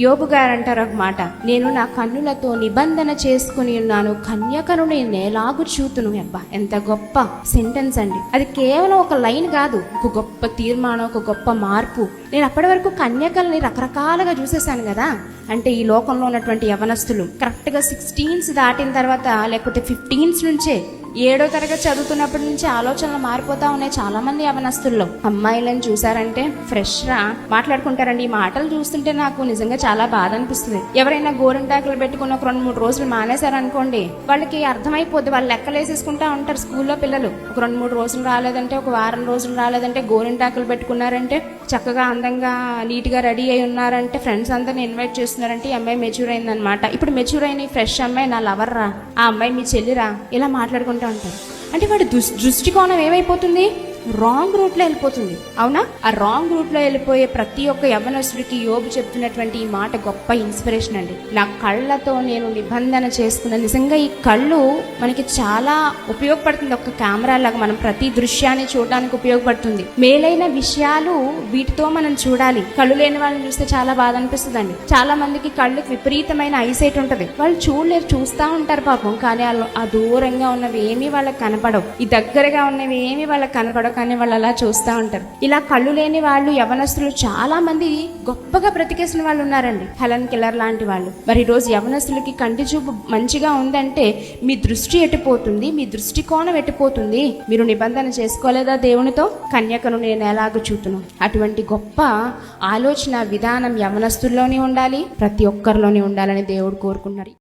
యోబు గారు అంటారు ఒక మాట, నేను నా కన్నులతో నిబంధన చేసుకుని ఉన్నాను, కన్యకను నేను ఎలాగు చూతును. అబ్బా, ఎంత గొప్ప సెంటెన్స్ అండి. అది కేవలం ఒక లైన్ కాదు, ఒక గొప్ప తీర్మానం, ఒక గొప్ప మార్పు. నేను అప్పటి వరకు కన్యకల్ని రకరకాలుగా చూసేసాను కదా. అంటే ఈ లోకంలో ఉన్నటువంటి యవనస్తులు కరెక్ట్గా 16 దాటిన తర్వాత, లేకపోతే 15 నుంచే 7వ తరగతి చదువుతున్నప్పటి నుంచి ఆలోచనలు మారిపోతా ఉన్నాయి చాలా మంది యవనస్తుల్లో. అమ్మాయిలను చూసారంటే ఫ్రెష్ రా మాట్లాడుకుంటారండి. ఈ మాటలు చూస్తుంటే నాకు నిజంగా చాలా బాధ అనిపిస్తుంది. ఎవరైనా గోరింటాకులు పెట్టుకుని ఒక 2-3 రోజులు మానేశారనుకోండి, వాళ్ళకి అర్థమైపోద్ది. వాళ్ళు లెక్కలేసేసుకుంటా ఉంటారు స్కూల్లో పిల్లలు. ఒక 2-3 రోజులు రాలేదంటే, ఒక వారం రోజులు రాలేదంటే, గోరింటాకులు పెట్టుకున్నారంటే, చక్కగా అందంగా నీట్గా రెడీ అయి ఉన్నారంటే, ఫ్రెండ్స్ అందరిని ఇన్వైట్ చేస్తున్నారంటే, ఈ అమ్మాయి మెచ్యూర్ అయిందనమాట. ఇప్పుడు మెచ్యూర్ అయిన ఫ్రెష్ అమ్మాయి నా లవర్ రా, ఆ అమ్మాయి మీ చెల్లిరా, ఇలా మాట్లాడుకుంటూ ఉంటారు. అంటే వాడి దృష్టికోణం ఏమైపోతుంది? రాంగ్ రూట్లో వెళ్ళిపోతుంది. అవునా? ఆ రాంగ్ రూట్లో వెళ్ళిపోయే ప్రతి ఒక్క యవ్వనస్తుడికి యోబు చెప్తున్నటువంటి ఈ మాట గొప్ప ఇన్స్పిరేషన్ అండి. నా కళ్ళతో నేను నిబంధన చేసుకున్న. నిజంగా ఈ కళ్ళు మనకి చాలా ఉపయోగపడుతుంది. ఒక కెమెరా లాగా మనం ప్రతి దృశ్యాన్ని చూడడానికి ఉపయోగపడుతుంది. మేలైన విషయాలు వీటితో మనం చూడాలి. కళ్ళు లేని వాళ్ళని చూస్తే చాలా బాధ అనిపిస్తుంది అండి. చాలా మందికి కళ్ళకి విపరీతమైన ఐసైట్ ఉంటుంది. వాళ్ళు చూడలేరు, చూస్తూ ఉంటారు పాపం. కానీ వాళ్ళు ఆ దూరంగా ఉన్నవి ఏమీ వాళ్ళకి కనపడవు, ఈ దగ్గరగా ఉన్నవి ఏమీ వాళ్ళకి కనపడవు, కానీ వాళ్ళు అలా చూస్తూ ఉంటారు. ఇలా కళ్ళు లేని వాళ్ళు యవనస్తులు చాలా మంది గొప్పగా బ్రతికేసిన వాళ్ళు ఉన్నారండి. హెలెన్ కెల్లర్ లాంటి వాళ్ళు. మరి ఈరోజు యవనస్తులకి కంటి చూపు మంచిగా ఉందంటే మీ దృష్టి ఎట్టిపోతుంది, మీ దృష్టికోణం ఎట్టిపోతుంది. మీరు నిబంధన చేసుకోలేదా దేవునితో? కన్యకను నేను ఎలాగ చూతును. అటువంటి గొప్ప ఆలోచన విధానం యవనస్తుల్లోనే ఉండాలి, ప్రతి ఒక్కరిలోనే ఉండాలని దేవుడు కోరుకున్నారు.